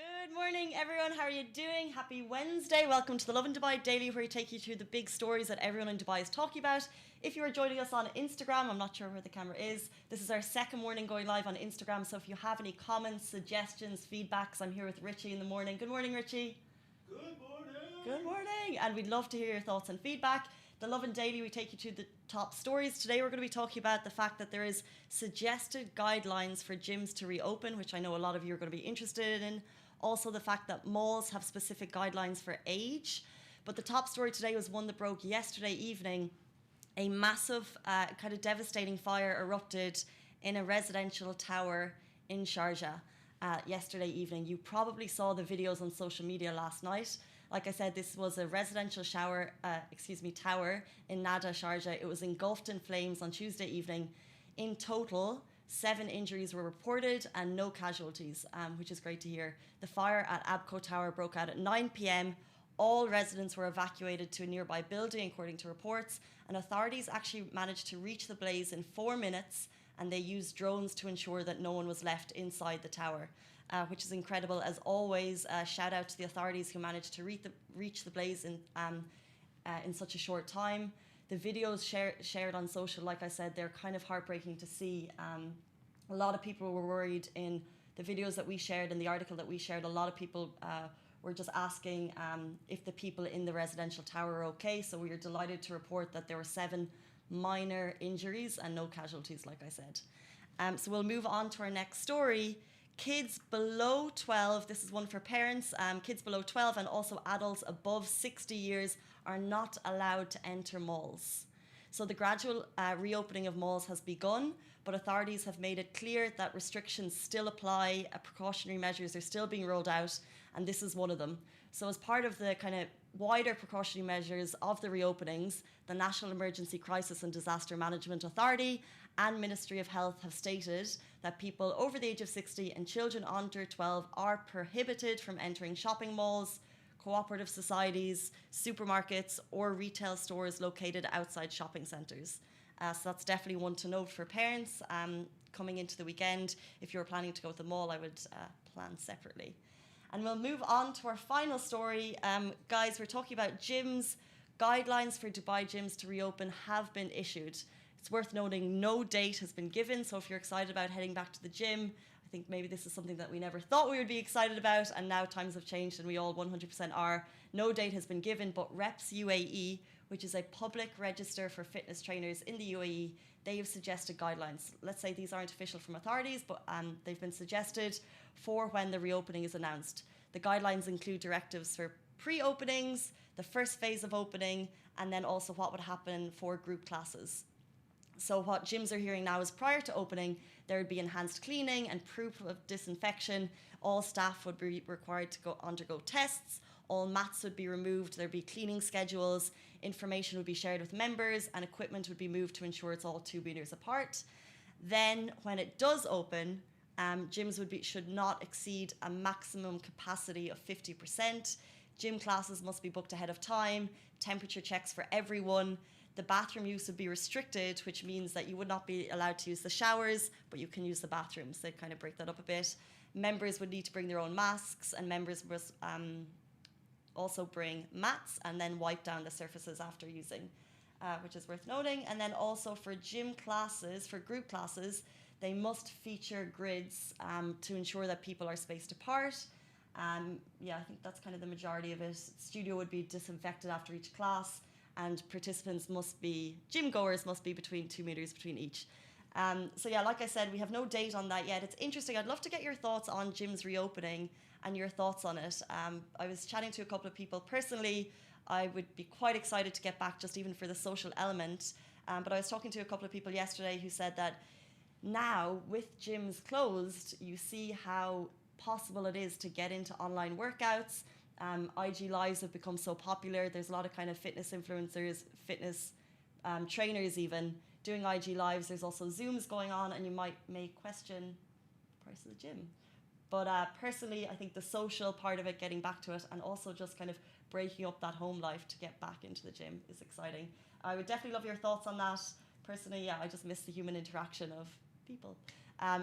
Good morning, everyone. How are you doing? Happy Wednesday. Welcome to the Love in Dubai Daily, where we take you through the big stories that everyone in Dubai is talking about. If you are joining us on Instagram, I'm not sure where the camera is. This is our second morning going live on Instagram. So if you have any comments, suggestions, feedbacks, I'm here with Richie in the morning. Good morning, Richie. Good morning. Good morning. And we'd love to hear your thoughts and feedback. The Love and Daily, we take you to the top stories. Today we're going to be talking about the fact that there is suggested guidelines for gyms to reopen, which I know a lot of you are going to be interested in. Also the fact that malls have specific guidelines for age. But the top story today was one that broke yesterday evening. A massive, kind of devastating fire erupted in a residential tower in Sharjah yesterday evening. You probably saw the videos on social media last night. Like I said, this was a residential tower in Nada, Sharjah. It was engulfed in flames on Tuesday evening. In total, 7 injuries were reported and no casualties, which is great to hear. The fire at Abco Tower broke out at 9 p.m. All residents were evacuated to a nearby building, according to reports, and authorities actually managed to reach the blaze in 4 minutes, and they used drones to ensure that no one was left inside the tower, which is incredible. As always, shout out to the authorities who managed to reach the blaze in such a short time. The videos shared on social, like I said, they're kind of heartbreaking to see. A lot of people were worried in the videos that we shared and the article that we shared. A lot of people were just asking if the people in the residential tower are okay. So we are delighted to report that there were 7 minor injuries and no casualties, like I said. So we'll move on to our next story. Kids below 12, this is one for parents, kids below 12 and also adults above 60 years are not allowed to enter malls. So the gradual reopening of malls has begun, but authorities have made it clear that restrictions still apply, precautionary measures are still being rolled out, and this is one of them. So as part of the kind of wider precautionary measures of the reopenings, the National Emergency Crisis and Disaster Management Authority and Ministry of Health have stated that people over the age of 60 and children under 12 are prohibited from entering shopping malls, cooperative societies, supermarkets, or retail stores located outside shopping centres. So that's definitely one to note for parents coming into the weekend. If you're planning to go to the mall, I would plan separately. And we'll move on to our final story. Guys, we're talking about gyms. Guidelines for Dubai gyms to reopen have been issued. It's worth noting no date has been given, so if you're excited about heading back to the gym, I think maybe this is something that we never thought we would be excited about, and now times have changed and we all 100% are. No date has been given, but Reps UAE, which is a public register for fitness trainers in the UAE, they have suggested guidelines. Let's say these aren't official from authorities, but they've been suggested for when the reopening is announced. The guidelines include directives for pre-openings, the first phase of opening, and then also what would happen for group classes. So what gyms are hearing now is prior to opening, there would be enhanced cleaning and proof of disinfection. All staff would be required to undergo tests. All mats would be removed. There'd be cleaning schedules. Information would be shared with members and equipment would be moved to ensure it's all 2 meters apart. Then when it does open, gyms should not exceed a maximum capacity of 50%. Gym classes must be booked ahead of time. Temperature checks for everyone. The bathroom use would be restricted, which means that you would not be allowed to use the showers, but you can use the bathrooms. They kind of break that up a bit. Members would need to bring their own masks, and members must also bring mats and then wipe down the surfaces after using, which is worth noting. And then also for gym classes, for group classes, they must feature grids to ensure that people are spaced apart. Yeah, I think that's kind of the majority of it. Studio would be disinfected after each class, and participants gym goers must be between 2 meters between each. So yeah, like I said, we have no date on that yet. It's interesting. I'd love to get your thoughts on gyms reopening and your thoughts on it. I was chatting to a couple of people. Personally, I would be quite excited to get back just even for the social element. But I was talking to a couple of people yesterday who said that now with gyms closed, you see how possible it is to get into online workouts. IG Lives have become so popular. There's a lot of kind of fitness influencers, fitness trainers even, doing IG Lives. There's also Zooms going on, and you may question the price of the gym. But personally, I think the social part of it, getting back to it, and also just kind of breaking up that home life to get back into the gym is exciting. I would definitely love your thoughts on that. Personally, yeah, I just miss the human interaction of people.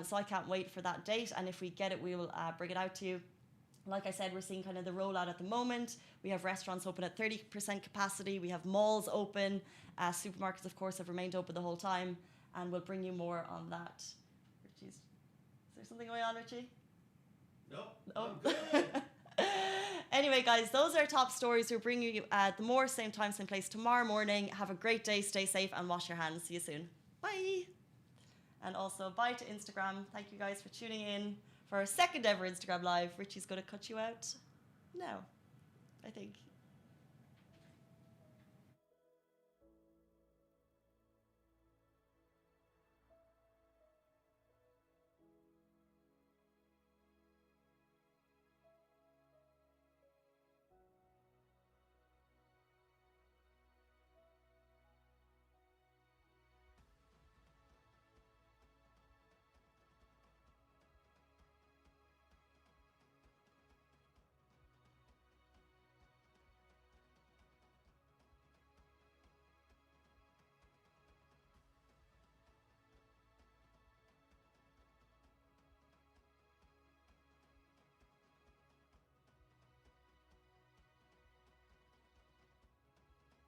So I can't wait for that date, and if we get it, we will bring it out to you. Like I said, we're seeing kind of the rollout at the moment. We have restaurants open at 30% capacity. We have malls open. Supermarkets, of course, have remained open the whole time. And we'll bring you more on that. Richie's, is there something going on, Richie? No. Oh. I'm good. Anyway, guys, those are our top stories. We're bringing you the more same time, same place tomorrow morning. Have a great day. Stay safe and wash your hands. See you soon. Bye. And also, bye to Instagram. Thank you guys for tuning in for our second ever Instagram Live. Richie's going to cut you out now, I think.